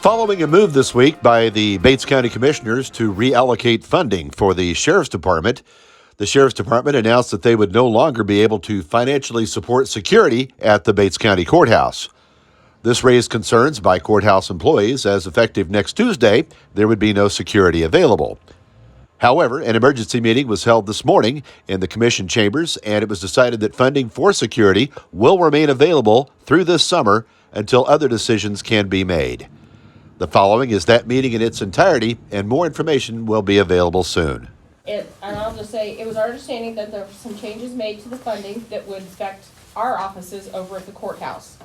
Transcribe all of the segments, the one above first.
Following a move this week by the Bates County Commissioners to reallocate funding for the Sheriff's Department, the Sheriff's Department announced that they would no longer be able to financially support security at the Bates County Courthouse. This raised concerns by courthouse employees as effective next Tuesday, there would be no security available. However, an emergency meeting was held this morning in the commission chambers, and it was decided that funding for security will remain available through this summer until other decisions can be made. The following is that meeting in its entirety, and more information will be available soon. And I'll just say, it was our understanding that there were some changes made to the funding that would affect our offices over at the courthouse.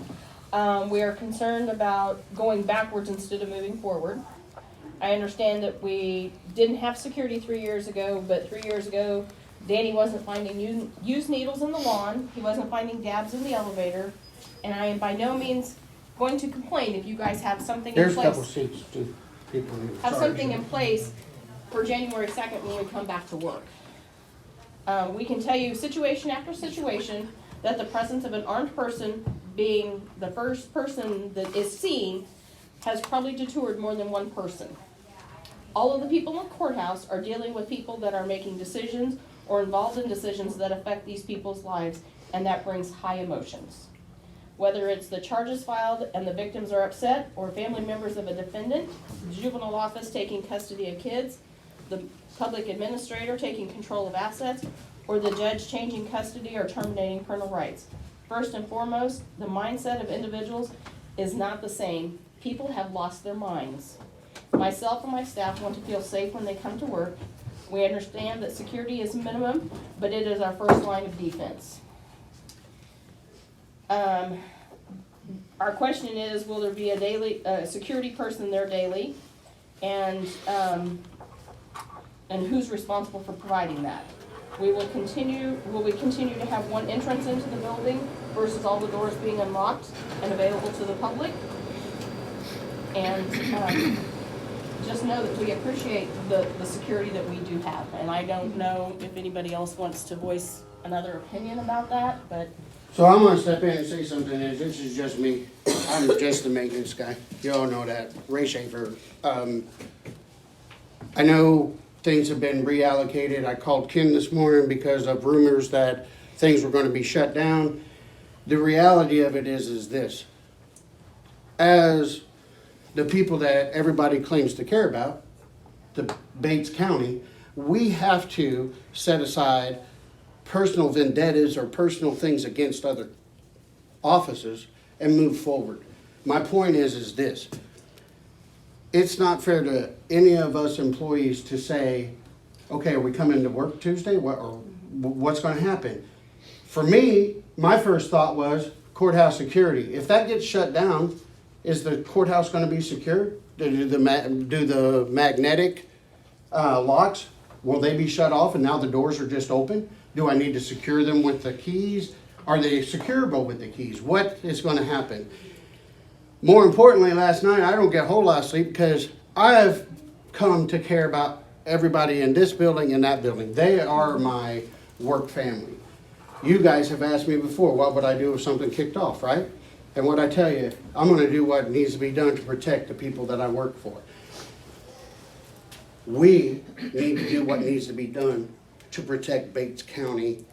We are concerned about going backwards instead of moving forward. I understand that we didn't have security 3 years ago, but 3 years ago, Danny wasn't finding used needles in the lawn, he wasn't finding dabs in the elevator, and I am by no means going to complain if you guys have something in place. There's a couple seats to people who Have something in place for January 2nd when we come back to work. We can tell you situation after situation that the presence of an armed person being the first person that is seen has probably detoured more than one person. All of the people in the courthouse are dealing with people that are making decisions or involved in decisions that affect these people's lives, and that brings high emotions. Whether it's the charges filed and the victims are upset, or family members of a defendant, the juvenile office taking custody of kids, the public administrator taking control of assets, or the judge changing custody or terminating parental rights. First and foremost, the mindset of individuals is not the same. People have lost their minds. Myself and my staff want to feel safe when they come to work. We understand that security is minimum, but it is our first line of defense. Our question is, will there be a daily security person there daily, and who's responsible for providing that? Will we continue to have one entrance into the building versus all the doors being unlocked and available to the public? And just know that we appreciate the security that we do have, and I don't know if anybody else wants to voice another opinion about that, but. So I'm gonna step in and say something, and this is just me. I'm just the maintenance guy. You all know that. Ray Schaefer. I know things have been reallocated. I called Ken this morning because of rumors that things were gonna be shut down. The reality of it is this. As the people that everybody claims to care about, the Bates County, we have to set aside personal vendettas or personal things against other offices and move forward. My point is this. It's not fair to any of us employees to say, okay, are we coming to work Tuesday? What's going to happen? For me, my first thought was courthouse security. If that gets shut down, is the courthouse going to be secure? Do the magnetic locks, will they be shut off and now the doors are just open? Do I need to secure them with the keys? Are they secureable with the keys? What is going to happen? More importantly, last night I don't get a whole lot of sleep because I have come to care about everybody in this building and that building. They are my work family. You guys have asked me before, what would I do if something kicked off, right? And what I tell you, I'm going to do what needs to be done to protect the people that I work for. We need to do what needs to be done to protect Bates County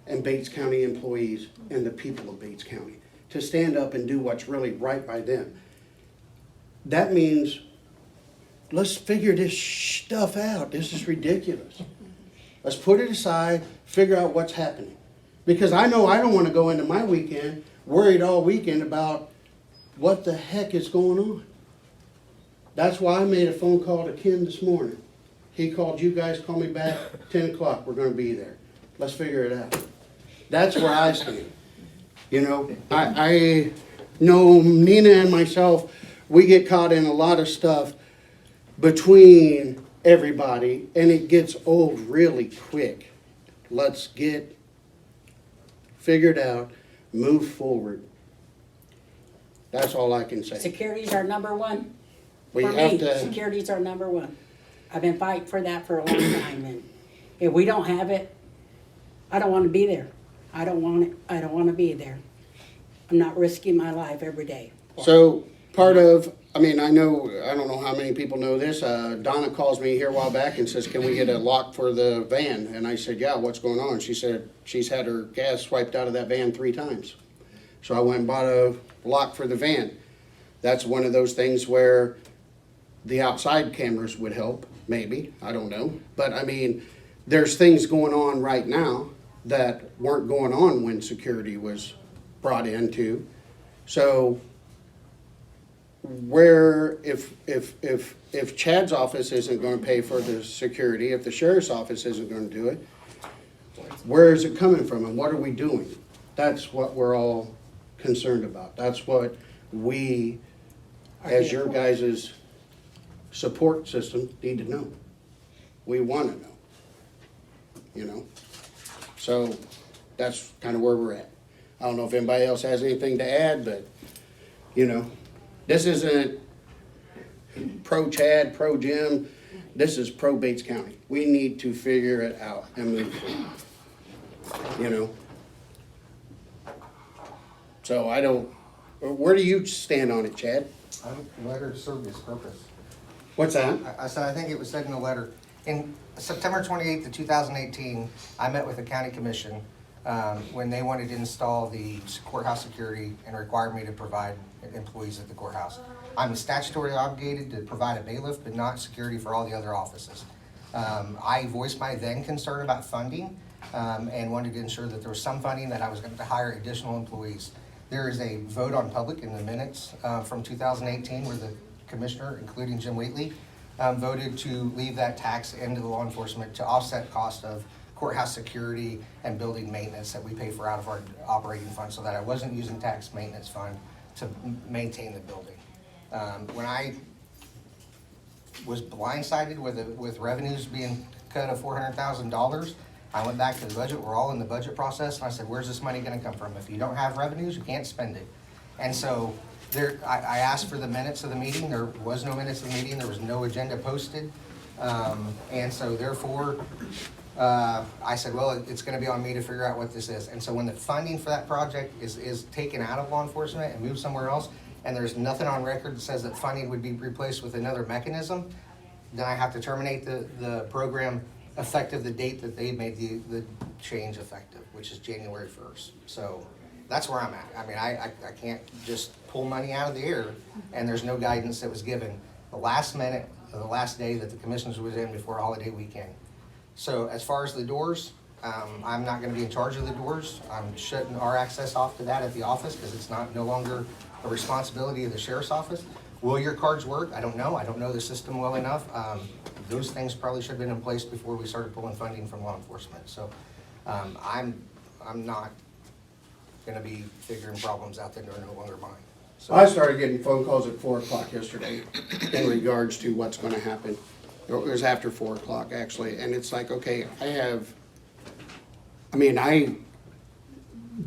and Bates County employees and the people of Bates County, to stand up and do what's really right by them. That means let's figure this stuff out. This is ridiculous. Let's put it aside, figure out what's happening. Because I know I don't want to go into my weekend worried all weekend about what the heck is going on. That's why I made a phone call to Ken this morning. He called you guys, call me back, 10 o'clock, we're going to be there. Let's figure it out. That's where I stand. You know, I know Nina and myself, we get caught in a lot of stuff between everybody, and it gets old really quick. Let's get figured out, move forward. That's all I can say. Security's our number one. We For have me, to. security's our number one. I've been fighting for that for a long time, and if we don't have it, I don't want to be there. I don't want it. I don't want to be there. I'm not risking my life every day. So part of I mean, I don't know how many people know this. Donna calls me here a while back and says, can we get a lock for the van? And I said, yeah, what's going on? She said, she's had her gas swiped out of that van 3 times. So I went and bought a lock for the van. That's one of those things where the outside cameras would help, maybe, I don't know. But I mean, there's things going on right now that weren't going on when security was brought into. So where, if Chad's office isn't gonna pay for the security, if the sheriff's office isn't gonna do it, where is it coming from and what are we doing? That's what we're all concerned about. That's what we, as your guys' support system, need to know. We wanna know, you know? So that's kind of where we're at. I don't know if anybody else has anything to add, but, you know, this isn't pro Chad, pro Jim. This is pro Bates County. We need to figure it out and move forward, you know? So I don't, where do you stand on it, Chad? I think the letter served its purpose. What's that? I said, I think it was said in the letter. In September 28th of 2018, I met with the county commission when they wanted to install the courthouse security and required me to provide employees at the courthouse. I'm statutorily obligated to provide a bailiff, but not security for all the other offices. I voiced my then concern about funding and wanted to ensure that there was some funding, that I was going to hire additional employees. There is a vote on public in the minutes from 2018 where the commissioner, including Jim Whately, voted to leave that tax into the law enforcement to offset cost of courthouse security and building maintenance that we pay for out of our operating fund, so that I wasn't using tax maintenance fund to maintain the building. When I was blindsided with revenues being cut of $400,000, I went back to the budget. We're all in the budget process, and I said, where's this money gonna come from? If you don't have revenues, you can't spend it. And so I asked for the minutes of the meeting. There was no minutes of the meeting. There was no agenda posted. And so therefore, I said, well, it's gonna be on me to figure out what this is. And so when the funding for that project is taken out of law enforcement and moved somewhere else, and there's nothing on record that says that funding would be replaced with another mechanism, then I have to terminate the program effective the date that they made the change effective, which is January 1st. So that's where I'm at. I mean, I can't just pull money out of the air, and there's no guidance that was given the last minute, the last day that the commissioners was in before holiday weekend. So as far as the doors, I'm not gonna be in charge of the doors. I'm shutting our access off to that at the office because it's no longer a responsibility of the sheriff's office. Will your cards work? I don't know. I don't know the system well enough. Those things probably should have been in place before we started pulling funding from law enforcement. So I'm not gonna be figuring problems out that are no longer mine. So I started getting phone calls at 4 o'clock yesterday in regards to what's gonna happen. It was after 4 o'clock actually, and it's like, okay, I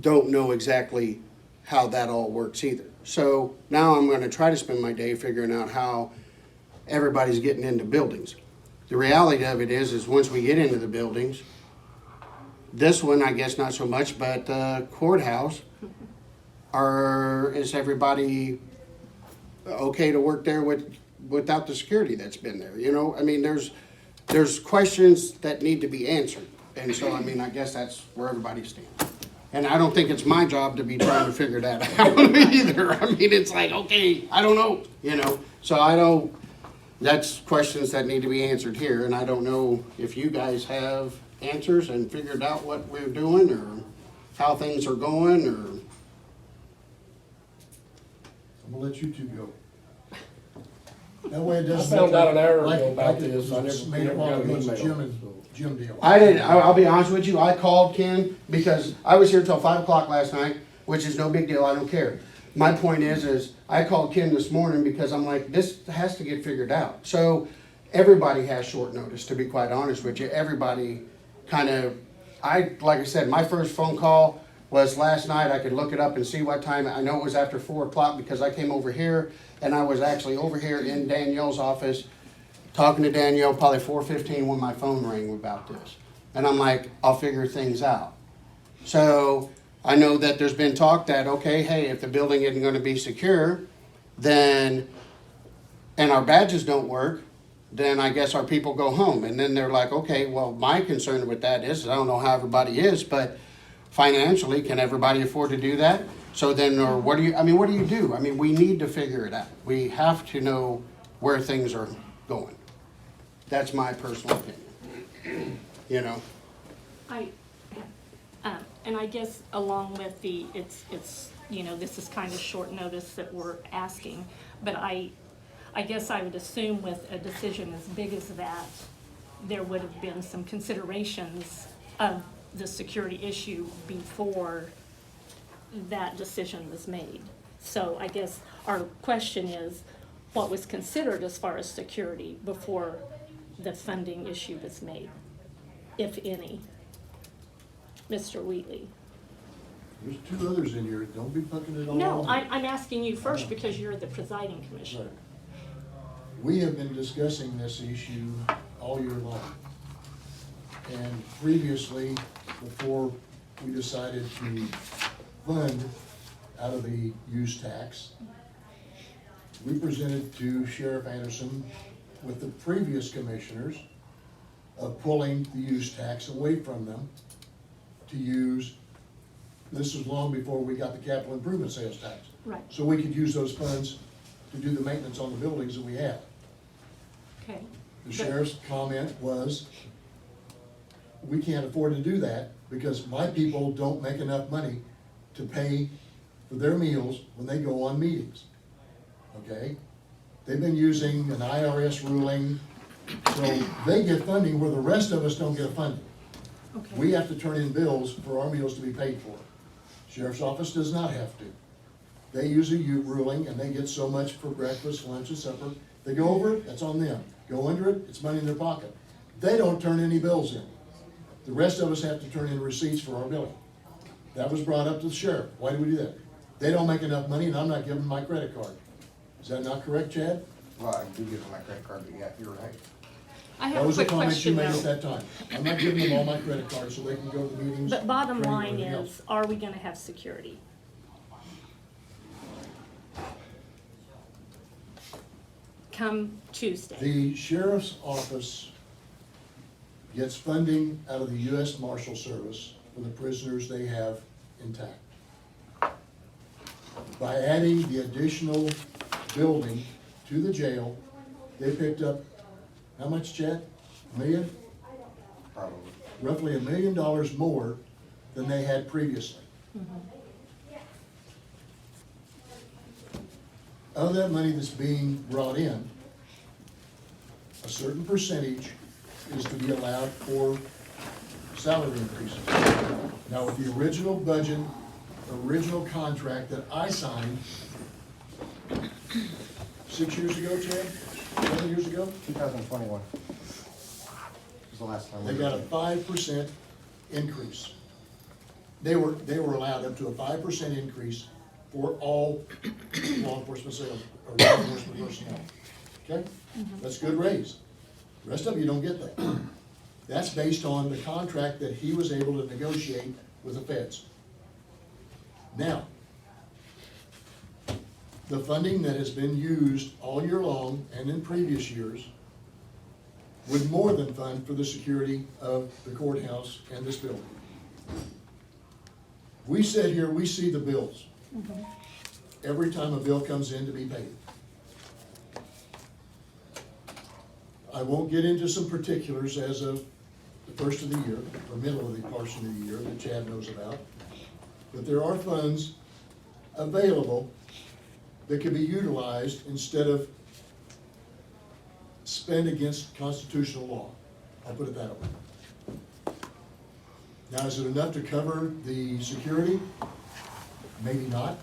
don't know exactly how that all works either. So now I'm gonna try to spend my day figuring out how everybody's getting into buildings. The reality of it is once we get into the buildings, this one, I guess not so much, but courthouse, is everybody okay to work there without the security that's been there? You know, I mean, there's questions that need to be answered. And so, I mean, I guess that's where everybody stands. And I don't think it's my job to be trying to figure that out either. I mean, it's like, okay, I don't know, you know. So that's questions that need to be answered here. And I don't know if you guys have answers and figured out what we're doing or how things are going or. I'm gonna let you two go. That way it I doesn't. found out an hour like- ago about like it this. I was never made got up an against email. Jim deal. I'll be honest with you, I called Ken because I was here till 5 o'clock last night, which is no big deal, I don't care. My point is I called Ken this morning because I'm like, this has to get figured out. So everybody has short notice, to be quite honest with you. Everybody kind of, like I said, my first phone call was last night. I could look it up and see what time. I know it was after 4 o'clock because I came over here and I was actually over here in Danielle's office talking to Danielle probably 4:15 when my phone rang about this. And I'm like, I'll figure things out. So I know that there's been talk that, okay, hey, if the building isn't gonna be secure, then and our badges don't work, then I guess our people go home. And then they're like, okay, well, my concern with that is, I don't know how everybody is, but financially, can everybody afford to do that? So then, or what do you, I mean, what do you do? I mean, we need to figure it out. We have to know where things are going. That's my personal opinion, you know? And I guess along with the, it's, you know, this is kind of short notice that we're asking, but I guess I would assume with a decision as big as that, there would have been some considerations of the security issue before that decision was made. So I guess our question is, what was considered as far as security before the funding issue was made, if any? Mr. Wheatley? There's two others in here, don't be putting it all on. No, me. I'm asking you first because you're the presiding commissioner. Right. We have been discussing this issue all year long. And previously, before we decided to fund out of the use tax, we presented to Sheriff Anderson with the previous commissioners of pulling the use tax away from them to use, this was long before we got the capital improvement sales tax. Right. So we could use those funds to do the maintenance on the buildings that we have. Okay. The sheriff's comment was, we can't afford to do that because my people don't make enough money to pay for their meals when they go on meetings. Okay? They've been using an IRS ruling, so they get funding where the rest of us don't get funding. Okay. We have to turn in bills for our meals to be paid for. Sheriff's office does not have to. They use a U ruling and they get so much for breakfast, lunch, and supper. They go over it, that's on them. Go under it, it's money in their pocket. They don't turn any bills in. The rest of us have to turn in receipts for our billing. That was brought up to the sheriff. Why do we do that? They don't make enough money and I'm not giving them my credit card. Is that not correct, Chad? Well, I do give them my credit card, but yeah, you're right. I That have a was the quick comment you question made at though. that time. I'm not giving them all my credit cards so they can go to the meetings. But bottom training, line everything else. is, are we gonna have security? Come Tuesday. The sheriff's office gets funding out of the U.S. Marshal Service for the prisoners they have intact. By adding the additional building to the jail, they picked up, how much, Chad? $1 million? Probably. Roughly $1 million more than they had previously. Of that money that's being brought in, a certain percentage is to be allowed for salary increases. Now, with the original budget, original contract that I signed 6 years ago, Chad, 7 years ago, 2021 was the last time. they got a 5% increase. They were allowed up to a 5% increase for all law enforcement sales, or law enforcement personnel. Okay? That's a good raise. The rest of you don't get that. That's based on the contract that he was able to negotiate with the feds. Now, the funding that has been used all year long and in previous years would more than fund for the security of the courthouse and this building. We sit here, we see the bills every time a bill comes in to be paid. I won't get into some particulars as of the first of the year, or middle of the portion of the year that Chad knows about, but there are funds available that can be utilized instead of spent against constitutional law. I'll put it that way. Now, is it enough to cover the security? Maybe not.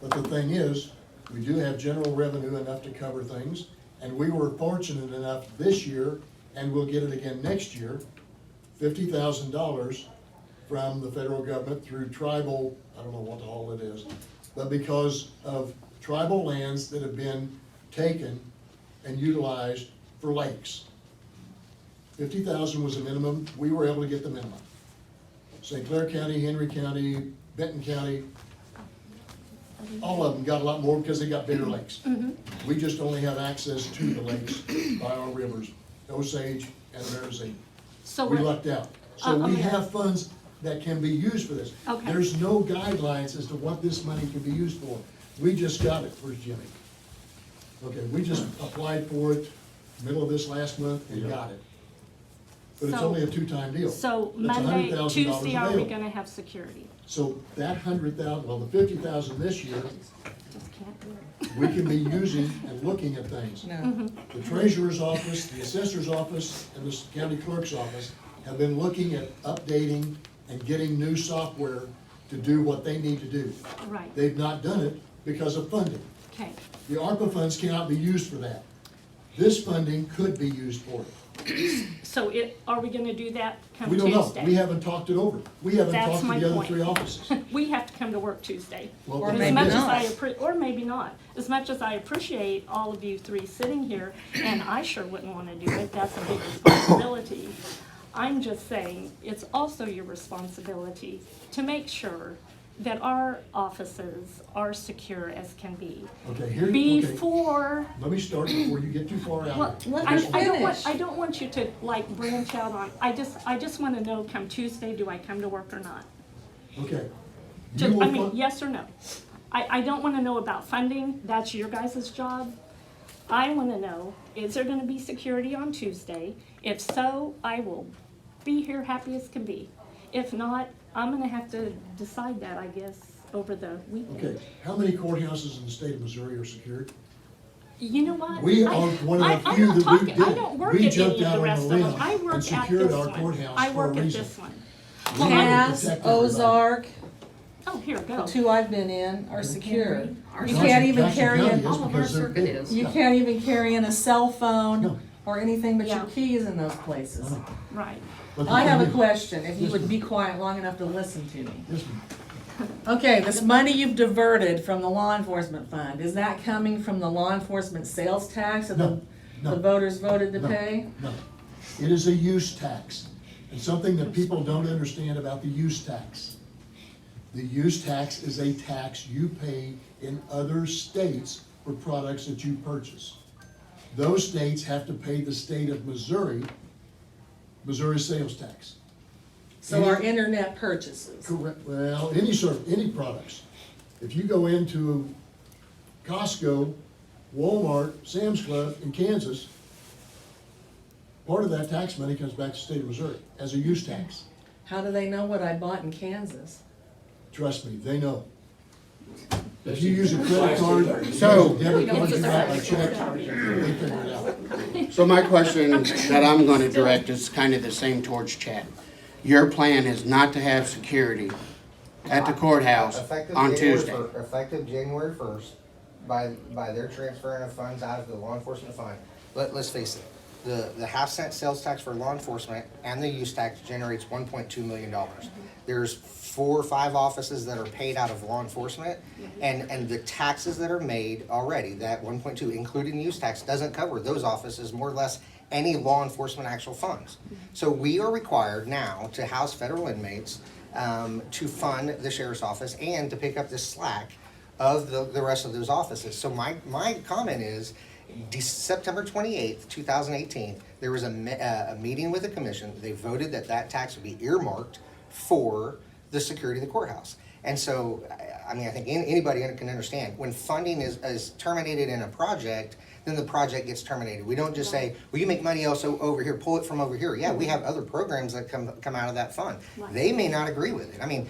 But the thing is, we do have general revenue enough to cover things, and we were fortunate enough this year, and we'll get it again next year, $50,000 from the federal government through tribal, I don't know what the hell it is, but because of tribal lands that have been taken and utilized for lakes. 50,000 was the minimum, we were able to get the minimum. St. Clair County, Henry County, Benton County, all of them got a lot more because they got bigger lakes. We just only have access to the lakes by our rivers, Osage and Merizee. So We we're, lucked out. So we have funds that can be used for this. Okay. There's no guidelines as to what this money can be used for. We just got it. Where's Jimmy? Okay, we just applied for it middle of this last month and got it. But it's So- only a two-time deal. so That's Monday, $100,000 Tuesday, are we available. gonna have security? So that 100,000, well, the 50,000 this year, Just can't do it. we can be using and looking at things. The treasurer's office, the assessor's office, and the county clerk's office have been looking at updating and getting new software to do what they need to do. Right, They've not done it because of funding. okay. The ARPA funds cannot be used for that. This funding could be used for it. So are we gonna do that come We Tuesday? don't know. We haven't talked it over. We haven't That's talked to my the other point. three offices. We have to come to work Tuesday. Well, Or then As maybe much as not. or maybe not. As much as I appreciate all of you three sitting here, and I sure wouldn't wanna do it, that's a big responsibility. I'm just saying, it's also your responsibility to make sure that our offices are secure as can be. Okay, here, okay. Before, Let me start before you get too far out. well, Let I me don't want, finish. I don't want you to like branch out on, I just wanna know come Tuesday, do I come to work or not? Okay. You Just, will I mean, fu- yes or no? I don't wanna know about funding, that's your guys' job. I wanna know, is there gonna be security on Tuesday? If so, I will be here happy as can be. If not, I'm gonna have to decide that, I guess, over the weekend. Okay, how many courthouses in the state of Missouri are secured? You know what? We I- are one of the I'm few not that we talking- I did. don't work We at jumped any of out the on rest a of them, limb I and work at secured this our one. courthouse I for a work at reason. this one. We Well, wanted to Cass, protect everybody. Ozark, Oh, here, the go. two I've been in are secure. You Johnson- can't even Johnson carry County in, is All of our because they're circuit big. is. you Yeah. can't even carry in a cell No. phone or anything but Yeah. your keys in those places. Right. But the I have a thing is- question, if you Yes, would ma'am. be quiet long enough to listen to me. Yes, ma'am. Okay, this money you've diverted from the law enforcement fund, is that coming from the law enforcement sales tax that No, the no. voters voted to No, pay? No, it is a use tax, and something that people don't understand about the use tax. The use tax is a tax you pay in other states for products that you purchase. Those states have to pay the state of Missouri sales tax. So our internet purchases. Correct, well, any products. If you go into Costco, Walmart, Sam's Club in Kansas, part of that tax money comes back to the state of Missouri as a use tax. How do they know what I bought in Kansas? Trust me, they know. If you use a credit card, So- debit card, you buy a check, they figure it out. So my question that I'm gonna direct is kind of the same towards Chad. Your plan is not to have security at the courthouse Effective on January Tuesday. Effective January 1st, by their transferring of funds out of the law enforcement fund, let's face it, the half-cent sales tax for law enforcement and the use tax generates $1.2 million. There's 4 or 5 offices that are paid out of law enforcement, and the taxes that are made already, that 1.2, including the use tax, doesn't cover those offices, more or less any law enforcement actual funds. So we are required now to house federal inmates, to fund the sheriff's office and to pick up the slack of the rest of those offices. So my comment is, September 28th, 2018, there was a meeting with the commission. They voted that tax would be earmarked for the security of the courthouse. And so, I mean, I think anybody can understand, when funding is terminated in a project, then the project gets terminated. We don't just say, well, you make money also over here, pull it from over here. Yeah, we have other programs that come out of that fund. Right. They may not agree with it. I mean,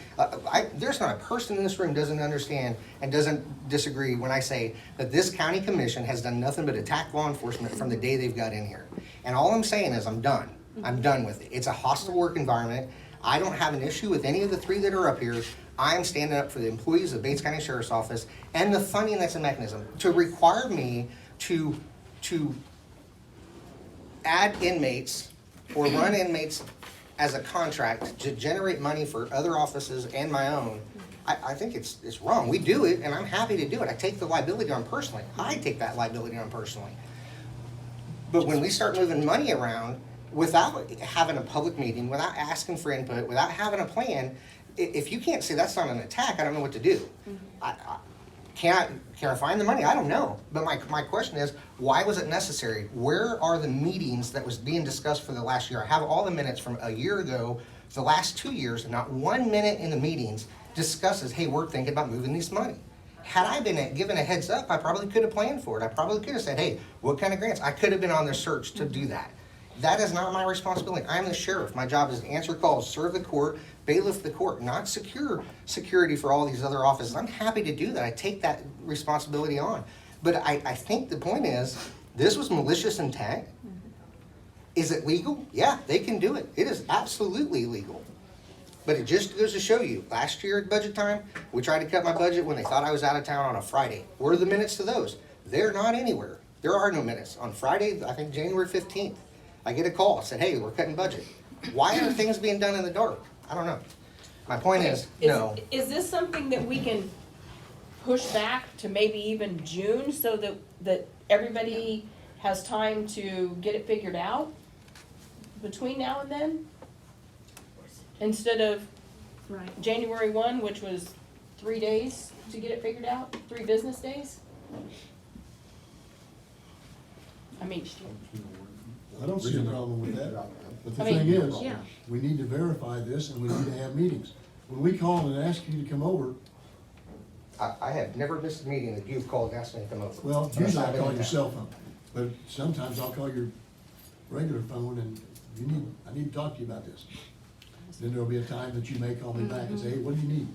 there's not a person in this room doesn't understand and doesn't disagree when I say that this county commission has done nothing but attack law enforcement from the day they've got in here. And all I'm saying is I'm done. I'm done with it. It's a hostile work environment. I don't have an issue with any of the 3 that are up here. I am standing up for the employees of Bates County Sheriff's Office and the funding that's a mechanism. To require me to add inmates or run inmates as a contract to generate money for other offices and my own, I think it's wrong. We do it, and I'm happy to do it. I take the liability on personally. I take that liability on personally. But when we start moving money around without having a public meeting, without asking for input, without having a plan, if you can't say that's not an attack, I don't know what to do. Can I find the money? I don't know. But my question is, why was it necessary? Where are the meetings that was being discussed for the last year? I have all the minutes from a year ago, the last 2 years, and not 1 minute in the meetings discusses, hey, we're thinking about moving this money. Had I been given a heads up, I probably could have planned for it. I probably could have said, hey, what kind of grants? I could have been on the search to do that. That is not my responsibility. I'm the sheriff. My job is to answer calls, serve the court, bailiff the court, not security for all these other offices. I'm happy to do that. I take that responsibility on. But I think the point is, this was malicious intent. Is it legal? Yeah, they can do it. It is absolutely legal. But it just goes to show you, last year at budget time, we tried to cut my budget when they thought I was out of town on a Friday. Where are the minutes to those? They're not anywhere. There are no minutes. On Friday, I think January 15th, I get a call, said, hey, we're cutting budget. Why are things being done in the dark? I don't know. My point is, no. Is this something that we can push back to maybe even June so that everybody has time to get it figured out between now and then? Instead of Right. January 1, which was 3 days to get it figured out, 3 business days? I mean, I don't see a problem with that, but the I mean, thing is, yeah. we need to verify this and we need to have meetings. When we call and ask you to come over, I have never missed a meeting that you've called and asked me to come over. well, Unless usually I've I been call in your town. cell phone, but sometimes I'll call your regular phone and I need to talk to you about this. Then there'll be a time that you may call me back and say, hey, what do you need?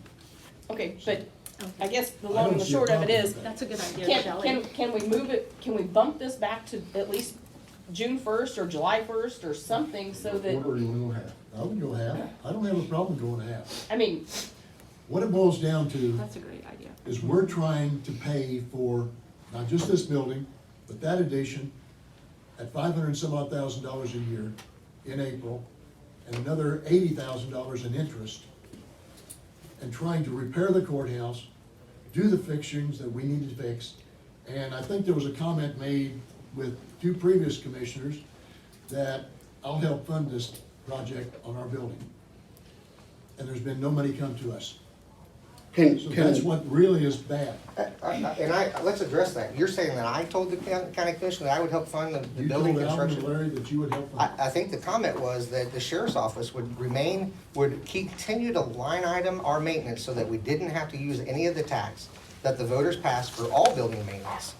okay, but I guess the I long don't and the see a short of it problem is, with that. That's a good idea, Shelley. can we move it, can we bump this back to at least June 1st or July 1st or something so that, I would go half. I don't have a problem going half. I mean, What it boils down to That's a great idea. is we're trying to pay for not just this building, but that addition at $500 and some odd thousand a year in April, and another $80,000 in interest, and trying to repair the courthouse, do the fixings that we needed fixed. And I think there was a comment made with 2 previous commissioners that I'll help fund this project on our building. And there's been no money come to us. So that's what really is bad. Let's address that. You're saying that I told the county commission that I would help fund the You building told Alvin and construction? Larry that you would help fund. I think the comment was that the sheriff's office would continue to line item our maintenance so that we didn't have to use any of the tax that the voters passed for all building maintenance.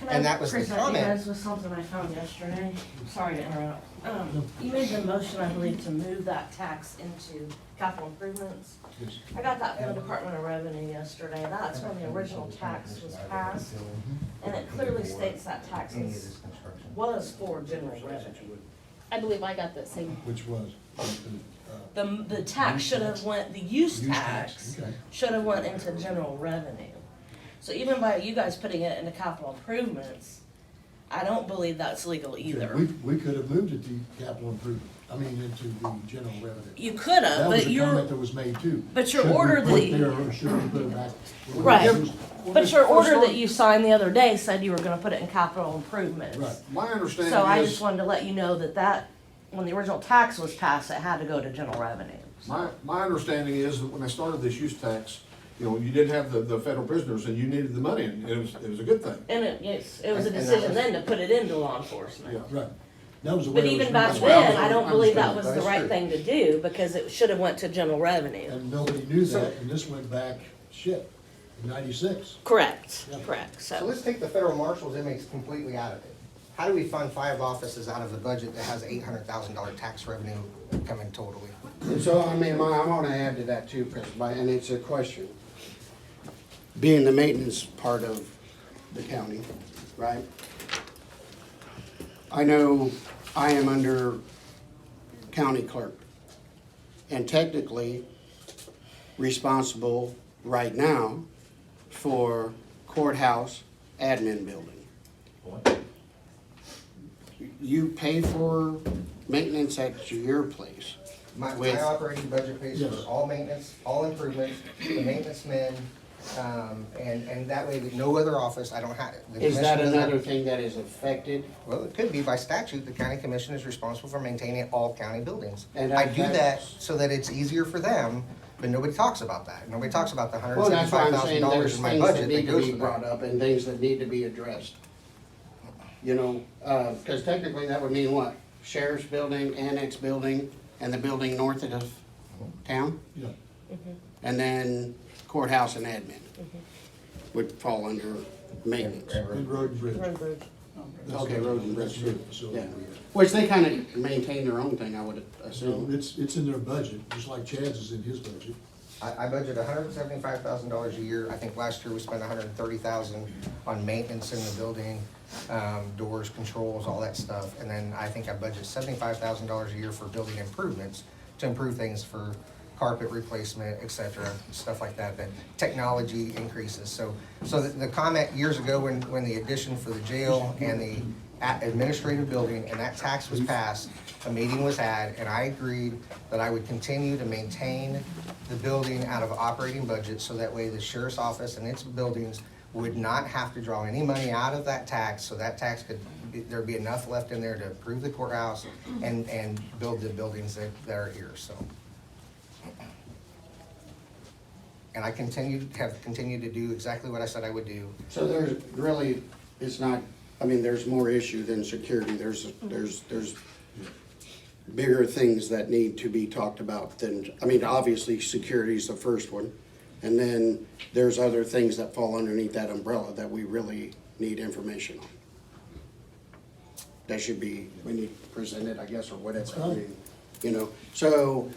And that was the Present you comment. guys with something I found yesterday. Sorry to interrupt. You made the motion, I believe, to move that tax into capital improvements. Yes. I got that from the Department of Revenue yesterday. That's when the original tax was passed. And it clearly states that tax was for general revenue. I believe I got that same, Which was? The tax should have went, the use Use tax okay. should have went into general revenue. So even by you guys putting it into capital improvements, I don't believe that's legal either. We could have moved it to capital improvement, into the general revenue. You could have, That was but a your, comment that was made too. but your Should we order put that it you- there or should we put it back? Right. But your order that you signed the other day said you were gonna put it in capital improvements. Right. My understanding So I is, just wanted to let you know that when the original tax was passed, it had to go to general revenue. my understanding is that when they started this use tax, you know, you didn't have the federal prisoners and you needed the money and it was a good thing. And yes, it was a And that decision was- then to put it into law enforcement. Yeah. Right. That was the way But it was even back written. then, I don't believe that was That the is right true. thing to do, because it should have went to general revenue. And nobody knew that, and this went back, in '96. Correct, Yeah. correct, So so. let's take the federal marshal's inmates completely out of it. How do we fund 5 offices out of a budget that has $800,000 tax revenue coming totally? And so, I mean, I want to add to that too, Chris, and it's a question. Being the maintenance part of the county, right? I know I am under county clerk and technically responsible right now for courthouse admin building. You pay for maintenance at your place. My With- operating budget pays for Yes. all maintenance, all improvements, the maintenance men, and that way, with no other office, I don't have. the Is that commission doesn't have- another thing that is affected? Well, it could be by statute, the county commission is responsible for maintaining all county buildings. And I do that that's- so that it's easier for them, But nobody talks about that. Nobody talks about the Well, that's why I'm saying $175,000 there's in my things that budget that need to goes be to brought that. up and things that need to be addressed. You know, cause technically that would mean what? Sheriff's building, annex building, and the building north of town? Yeah. And then courthouse and admin would fall under maintenance. And road and bridge. Road bridge. That's Okay, the- road and that's bridge the too. facility Yeah. we have. Which they kinda maintain their own thing, I would So assume. it's in their budget, just like Chad's is in his budget. I budget $175,000 a year. I think last year we spent $130,000 on maintenance in the building, doors, controls, all that stuff. And then I think I budget $75,000 a year for building improvements, to improve things for carpet replacement, et cetera, stuff like that, that technology increases. So the comment years ago when the addition for the jail and the administrative building and that tax was passed, a meeting was had, and I agreed that I would continue to maintain the building out of operating budget, so that way the sheriff's office and its buildings would not have to draw any money out of that tax, so that tax could, there'd be enough left in there to improve the courthouse and build the buildings that are here, so. And I have continued to do exactly what I said I would do. So there's really, it's not, I mean, there's more issue than security. There's bigger things that need to be talked about than, I mean, obviously, security's the first one. And then there's other things that fall underneath that umbrella that we really need information on. That should be, we need presented, I guess, or whatever, I mean, you know, so,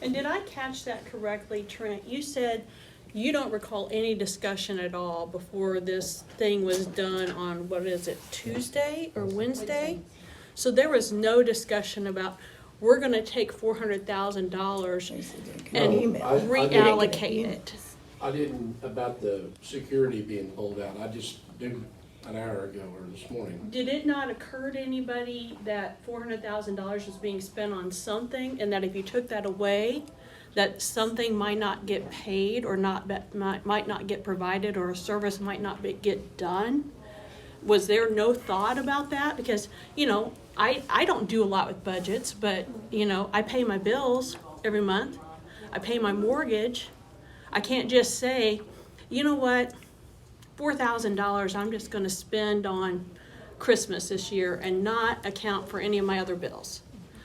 And did I catch that correctly, Trent? You said you don't recall any discussion at all before this thing was done on, what is it, Tuesday or Wednesday? So there was no discussion about, we're gonna take $400,000 and No, I didn't- reallocate it. I didn't, about the security being pulled out, I just did an hour ago or this morning. Did it not occur to anybody that $400,000 was being spent on something, and that if you took that away, that something might not get paid, or might not get provided, or a service might not get done? Was there no thought about that? Because, you know, I don't do a lot with budgets, but, you know, I pay my bills every month. I pay my mortgage. I can't just say, you know what, $4,000 I'm just gonna spend on Christmas this year and not account for any of my other bills.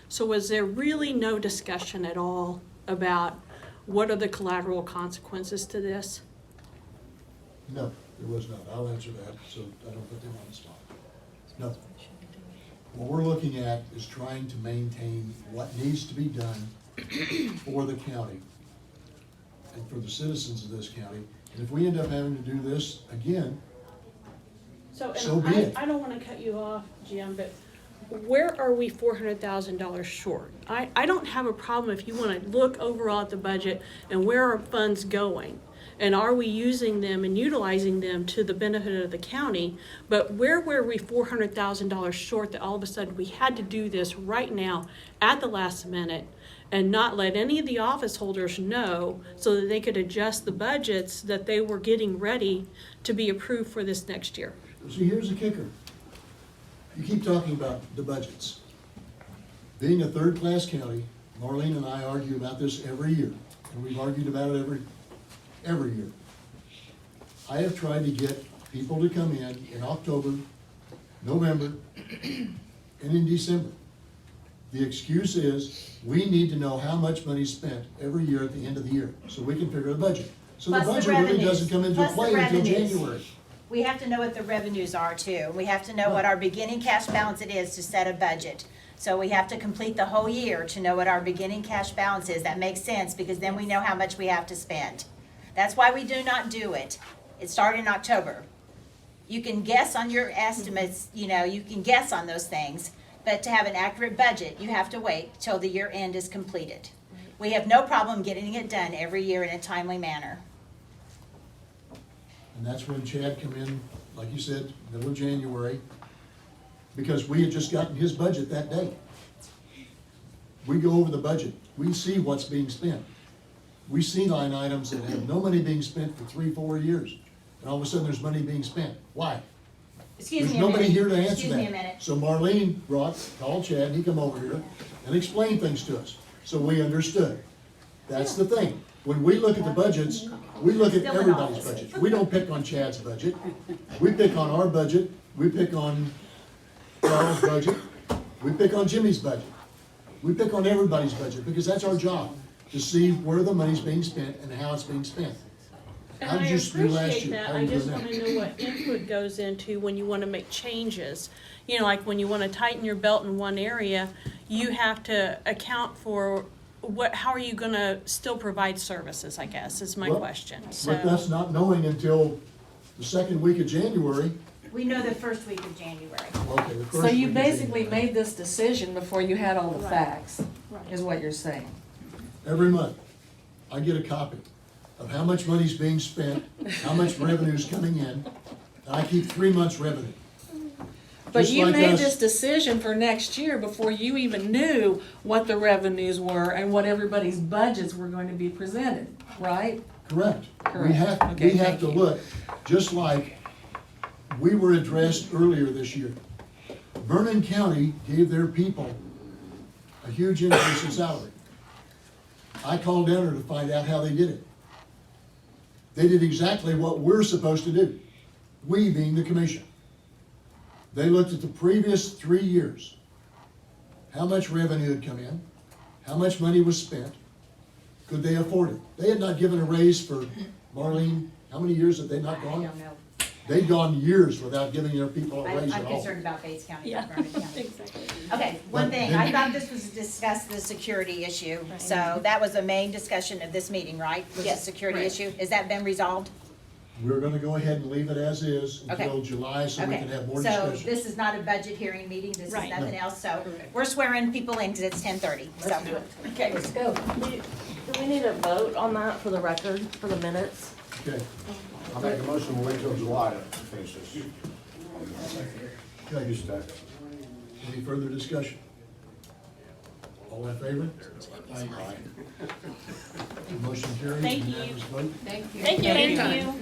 So was there really no discussion at all about what are the collateral consequences to this? No, there was not. I'll answer that, so I don't put them on the spot. No. What we're looking at is trying to maintain what needs to be done for the county and for the citizens of this county. And if we end up having to do this again, So, So and be it. I don't wanna cut you off, Jim, but where are we $400,000 short? I don't have a problem if you wanna look overall at the budget and where are funds going? And are we using them and utilizing them to the benefit of the county? But where were we $400,000 short that all of a sudden we had to do this right now at the last minute and not let any of the office holders know so that they could adjust the budgets that they were getting ready to be approved for this next year? see, here's the kicker. You keep talking about the budgets. Being a third-class county, Marlene and I argue about this every year, and we've argued about it every year. I have tried to get people to come in October, November, and in December. The excuse is, we need to know how much money's spent every year at the end of the year, so we can figure the budget. So the Plus the budget really revenues. doesn't come into Plus the play until revenues. January. We have to know what the revenues are too. We have to know what our beginning cash balance it is to set a budget. So we have to complete the whole year to know what our beginning cash balance is. That makes sense, because then we know how much we have to spend. That's why we do not do it. It started in October. You can guess on your estimates, you know, you can guess on those things, but to have an accurate budget, you have to wait till the year end is completed. We have no problem getting it done every year in a timely manner. And that's when Chad come in, like you said, middle of January, because we had just gotten his budget that day. We go over the budget, we see what's being spent. We see line items that have no money being spent for 3-4 years, and all of a sudden there's money being spent. Why? Excuse There's me a minute. nobody here to answer Excuse me a that. minute. So Marlene called Chad, he come over here and explained things to us, so we understood. That's the thing. When we look at the budgets, we look at Still in everybody's office. budget. We don't pick on Chad's budget. We pick on our budget, we pick on Carl's budget, we pick on Jimmy's budget. We pick on everybody's budget, because that's our job, to see where the money's being spent and how it's being spent. How And did I you do last appreciate year? that, How I you just doing wanna now? know what input goes into when you wanna make changes. You know, like when you wanna tighten your belt in one area, you have to account for how are you gonna still provide services, I guess, is my Well, question, But so. that's not knowing until the second week of January. We know the first week of January. Okay, the first So you week of basically January. made this decision before you had all the Right. facts, Right. is what you're saying. Every month, I get a copy of how much money's being spent, how much revenue's coming in, and I keep 3 months' revenue. But Just you like made us- this decision for next year before you even knew what the revenues were and what everybody's budgets were going to be presented, right? Correct. We Correct. have, Okay, we have thank to you. look, just like we were addressed earlier this year. Vernon County gave their people a huge increase in salary. I called down there to find out how they did it. They did exactly what we're supposed to do, we being the commission. They looked at the previous 3 years, how much revenue had come in, how much money was spent, could they afford it? They had not given a raise for, Marlene, how many years had they not I gone? don't know. They'd gone years without giving their people a raise I'm at all. concerned about Bates County, Yeah, not Vernon County. exactly. Okay, one But thing, then- I thought this was to discuss the security issue, so that was the main discussion of this meeting, right? Was the Yes, security right. issue, has that been resolved? We're gonna go ahead and leave it as is Okay. until July, so we Okay, can have more so discussion. this is not a budget hearing meeting, this is Right. nothing else, so we're swearing people in, because it's 10:30, so. Let's do it. Okay, let's go. Do we need a vote on that for the record, for the minutes? Okay, I make a motion, we'll wait till July to finish this. okay. Use tax. Any further discussion? All in favor? Motion carries. Thank you. Unanimous vote. Thank you. Thank you.